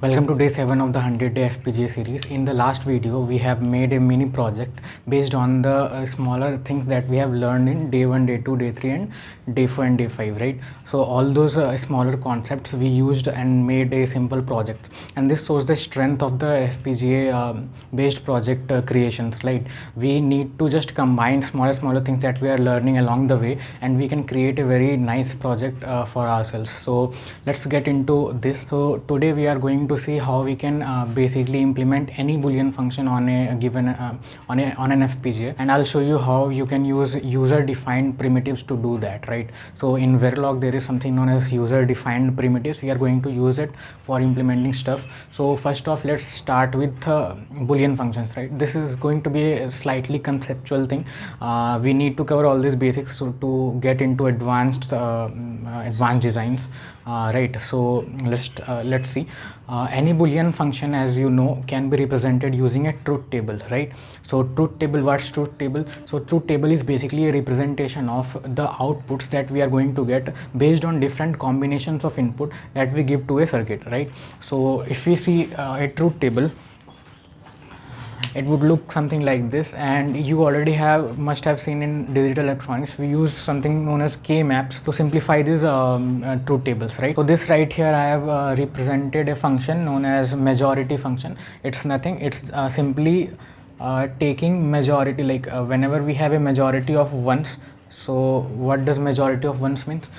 Welcome to day 7 of the 100-day FPGA series. In the last video, we have made a mini project based on the smaller things that we have learned in day 1, day 2, day 3 and day 4 and day 5, right? So all those smaller concepts we used and made a simple project, and this shows the strength of the FPGA based project creations, right? We need to just combine smaller things that we are learning along the way, and we can create a very nice project for ourselves. So let's get into this. So today we are going to see how we can basically implement any Boolean function on a given on an FPGA, and I'll show you how you can use user defined primitives to do that, right? So in Verilog there is something known as user defined primitives. We are going to use it for implementing stuff. So first off, let's start with Boolean functions, right? This is going to be a slightly conceptual thing. We need to cover all these basics to get into advanced designs, right? So let's see. Any Boolean function, as you know, can be represented using a truth table, right? So truth table, what's truth table? So truth table is basically a representation of the outputs that we are going to get based on different combinations of input that we give to a circuit, right? So if we see a truth table, it would look something like this, and you already must have seen in digital electronics we use something known as K maps to simplify these truth tables, right? So this right here I have represented a function known as majority function. It's nothing, it's simply taking majority, like whenever we have a majority of ones. So what does majority of ones means?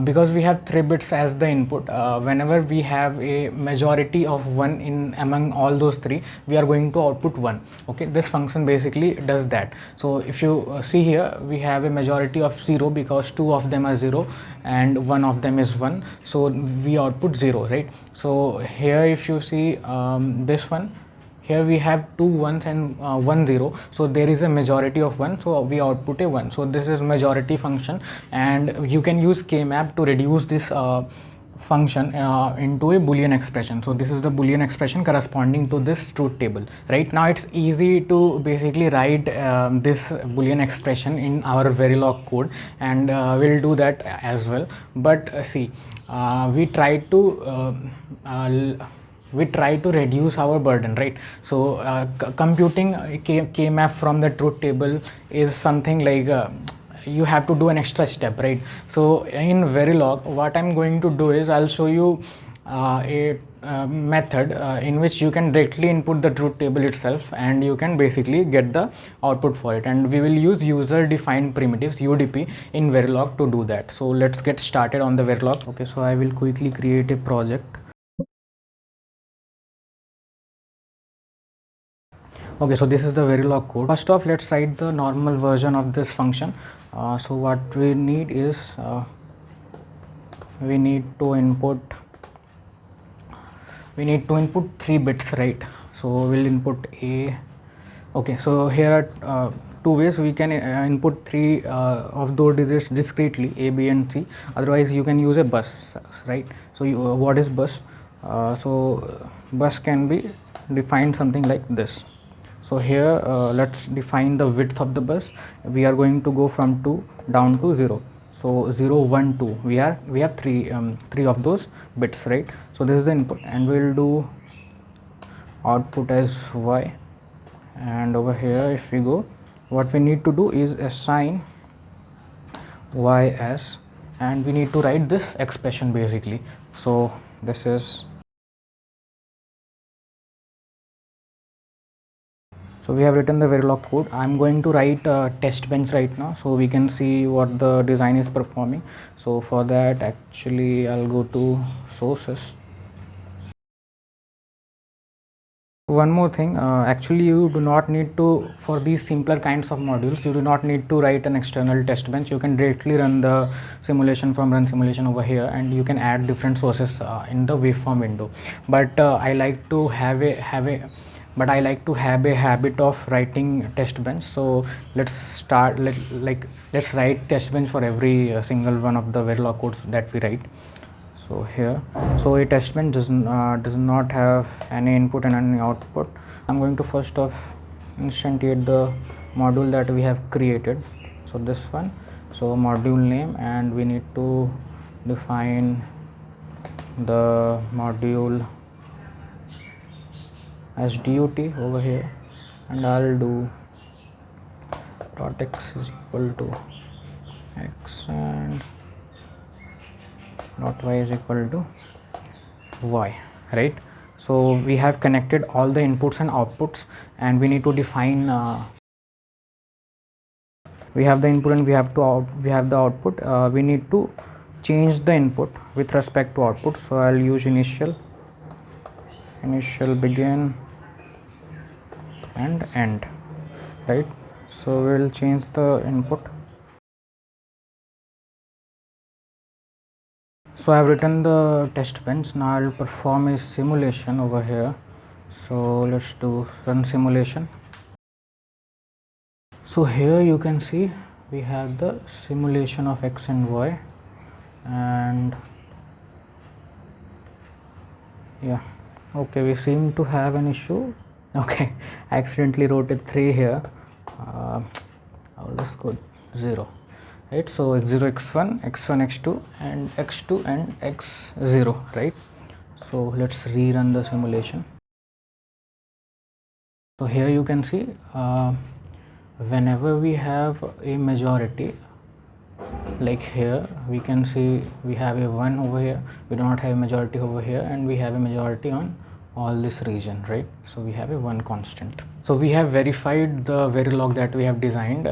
Because we have 3 bits as the input, whenever we have a majority of 1 in among all those 3, we are going to output 1. Okay, this function basically does that. So if you see here, we have a majority of 0 because 2 of them are 0 and 1 of them is 1, so we output 0, right? So here if you see this one, here we have 2 ones and 1 0, so there is a majority of 1, so we output a 1. So this is majority function, and you can use K-map to reduce this function into a Boolean expression. So this is the Boolean expression corresponding to this truth table. Right now it's easy to basically write this Boolean expression in our Verilog code, and we'll do that as well. But see, we try to reduce our burden, right? So computing K-map from the truth table is something like you have to do an extra step, right? So in Verilog, what I'm going to do is I'll show you a method in which you can directly input the truth table itself, and you can basically get the output for it, and we will use user defined primitives, UDP, in Verilog to do that. So let's get started on the Verilog. Okay, so I will quickly create a project. Okay, so this is the Verilog code. First off, let's write the normal version of this function. So what we need is we need to input 3 bits, right? So we'll input A. Okay, so here are 2 ways we can input 3 of those digits discretely, A, B and C. Otherwise you can use a bus, right? So what is bus? So bus can be defined something like this. So here let's define the width of the bus. We are going to go from 2 down to 0. So 0 1 2, we have 3 of those bits, right? So this is the input, and we'll do output as Y. And over here if we go, what we need to do is assign Y as, and we need to write this expression basically. So this is, so we have written the Verilog code. I'm going to write test bench right now so we can see what the design is performing. So for that, actually I'll go to sources. One more thing, actually you do not need to, for these simpler kinds of modules, you do not need to write an external test bench. You can directly run the simulation from run simulation over here, and you can add different sources in the waveform window. But I like to have a habit of writing test bench. So let's write test bench for every single one of the Verilog codes that we write. So here, so a test bench does not have any input and any output. I'm going to first off instantiate the module that we have created. So this one, so module name, and we need to define the module as dot over here, and I'll do dot x is equal to x and dot y is equal to y, right? So we have connected all the inputs and outputs, and we need to define we have the input and we have the output. We need to change the input with respect to output, so I'll use initial begin and end, right? So we'll change the input. So I've written the test bench. Now I'll perform a simulation over here. So let's do run simulation. So here you can see we have the simulation of x and y, and yeah, okay, we seem to have an issue. Okay, I accidentally wrote a 3 here. I'll just go 0, right? So x0 x1 x2 and x2 and x0, right? So let's rerun the simulation. So here you can see whenever we have a majority, like here we can see we have a 1 over here, we do not have a majority over here, and we have a majority on all this region, right? So we have a 1 constant. So we have verified the Verilog that we have designed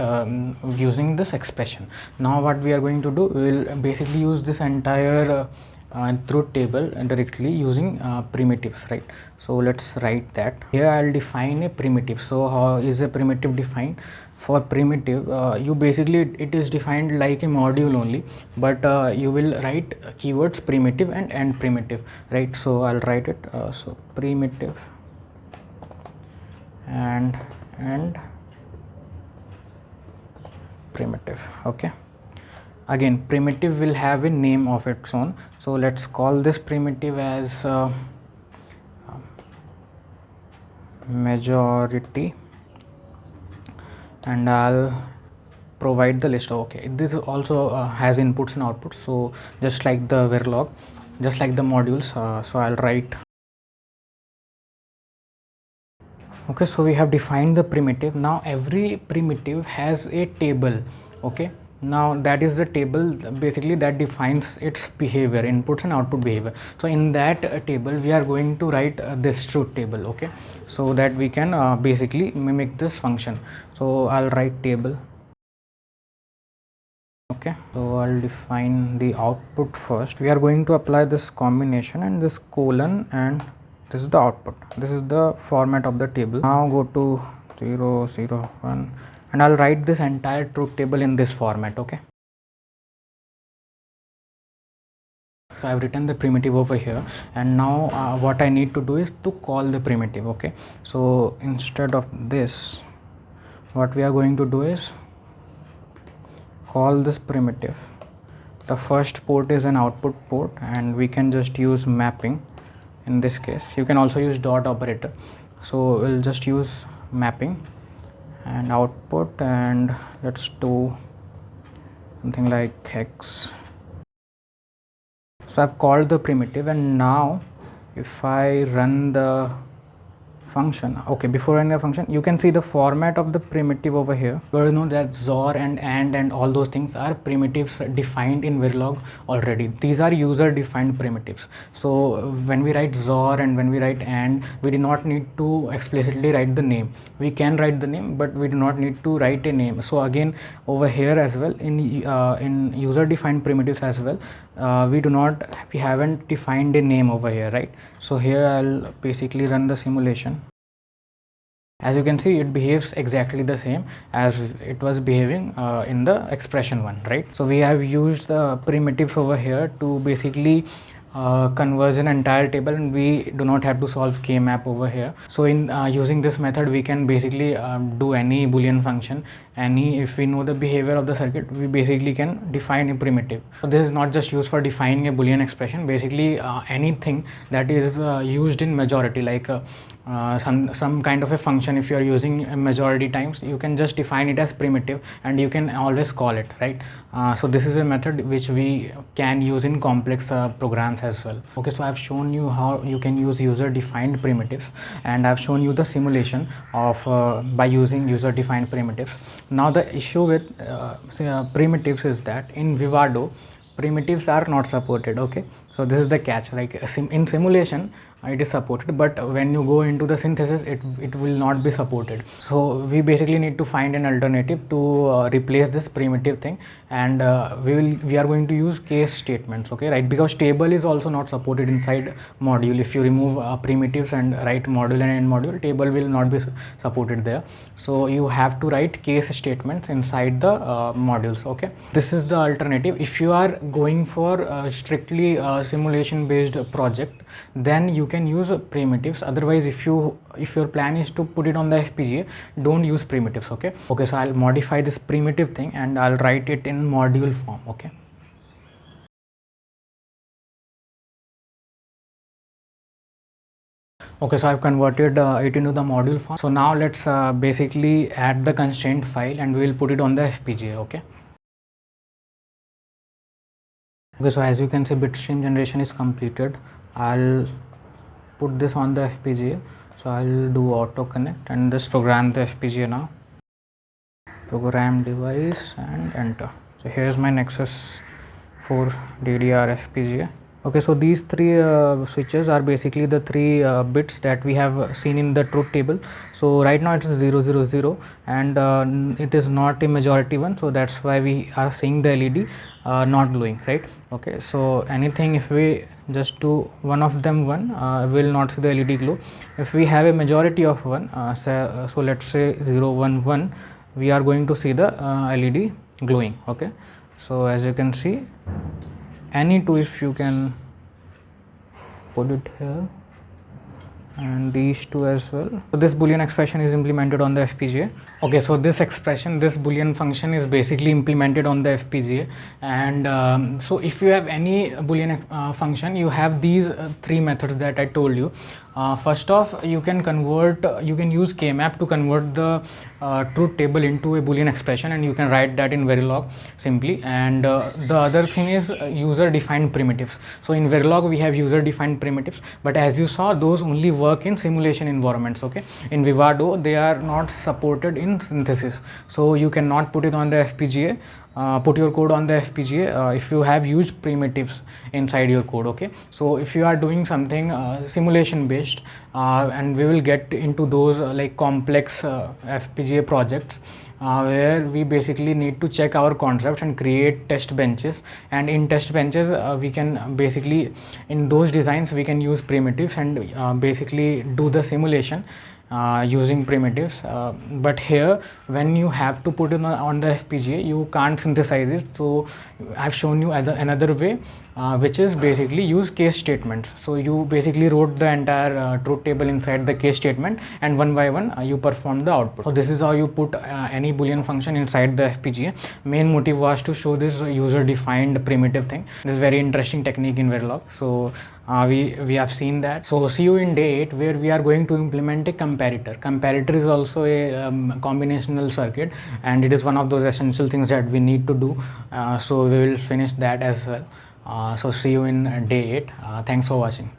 using this expression. Now what we are going to do, we will basically use this entire truth table directly using primitives, right? So let's write that. Here I'll define a primitive. So how is a primitive defined? For primitive, you basically it is defined like a module only, but you will write keywords primitive and end primitive, right? So I'll write it. So primitive and end primitive. Okay, again primitive will have a name of its own, so let's call this primitive as majority, and I'll provide the list. Okay, this also has inputs and outputs, so just like the Verilog, just like the modules. So I'll write. Okay, so we have defined the primitive. Now every primitive has a table. Okay, now that is the table basically that defines its behavior, inputs and output behavior. So in that table we are going to write this truth table, okay, so that we can basically mimic this function. So I'll write table. Okay, so I'll define the output first. We are going to apply this combination and this colon, and this is the output. This is the format of the table. Now go to 0 0 1, and I'll write this entire truth table in this format. Okay, so I've written the primitive over here, and now what I need to do is to call the primitive. Okay, so instead of this, what we are going to do is call this primitive. The first port is an output port, and we can just use mapping. In this case you can also use dot operator, so we'll just use mapping and output, and let's do something like x. So I've called the primitive, and now if I run the function, okay, before running the function you can see the format of the primitive over here. You know that XOR and AND and all those things are primitives defined in Verilog already. These are user defined primitives. So when we write XOR and when we write AND, we do not need to explicitly write the name. We can write the name, but we do not need to write a name. So again over here as well, in user defined primitives as well, we haven't defined a name over here, right? So here I'll basically run the simulation. As you can see, it behaves exactly the same as it was behaving in the expression one, right? So we have used the primitives over here to basically converge an entire table, and we do not have to solve k-map over here. So in using this method, we can basically do any Boolean function. If we know the behavior of the circuit, we basically can define a primitive. So this is not just used for defining a Boolean expression. Basically anything that is used in majority, like some kind of a function. If you are using a majority times, you can just define it as primitive and you can always call it, right? So this is a method which we can use in complex programs as well. Okay, so I've shown you how you can use user defined primitives, and I've shown you the simulation of by using user defined primitives. Now the issue with primitives is that in Vivado primitives are not supported. Okay, so this is the catch. Like in simulation it is supported, but when you go into the synthesis, it will not be supported. So we basically need to find an alternative to replace this primitive thing, and we are going to use case statements. Okay, right? Because table is also not supported inside module. If you remove primitives and write module and end module, table will not be supported there. So you have to write case statements inside the modules. Okay, this is the alternative. If you are going for strictly simulation based project, then you can use primitives. Otherwise, if your plan is to put it on the FPGA, don't use primitives. Okay, so I'll modify this primitive thing and I'll write it in module form. Okay, so I've converted it into the module form. So now let's basically add the constraint file and we will put it on the FPGA. Okay, so as you can see, bitstream generation is completed. I'll put this on the FPGA. So I'll do auto connect and just program the FPGA now. Program device and enter. So here's my Nexys 4 DDR FPGA. Okay, so these three switches are basically the three bits that we have seen in the truth table. So right now it is 000 and it is not a majority one, so that's why we are seeing the LED not glowing, right? Okay, so anything if we just do one of them one, will not see the LED glow. If we have a majority of one, so let's say 0 1 1, we are going to see the LED glowing. Okay, so as you can see, any two, if you can put it here, and these two as well. So this Boolean expression is implemented on the FPGA. Okay, so this expression, this Boolean function is basically implemented on the FPGA, and so if you have any Boolean function, you have these three methods that I told you. First off, you can use K-map to convert the truth table into a Boolean expression, and you can write that in Verilog simply. And the other thing is user defined primitives. So in Verilog we have user defined primitives, but as you saw, those only work in simulation environments. Okay, in Vivado they are not supported in synthesis, so you cannot put it on the FPGA. Put your code on the FPGA if you have used primitives inside your code. Okay, so if you are doing something simulation based, and we will get into those like complex FPGA projects where we basically need to check our concepts and create test benches, and in test benches we can basically, in those designs we can use primitives and basically do the simulation using primitives, but here when you have to put it on the FPGA, you can't synthesize it. So I've shown you another way, which is basically use case statements. So you basically wrote the entire truth table inside the case statement, and one by one you perform the output. So this is how you put any Boolean function inside the FPGA. Main motive was to show this user defined primitive thing. This is very interesting technique in Verilog. So we have seen that. So see you in day 8, where we are going to implement a comparator. Comparator is also a combinational circuit, and it is one of those essential things that we need to do. So we will finish that as well. So see you in day 8. Thanks for watching.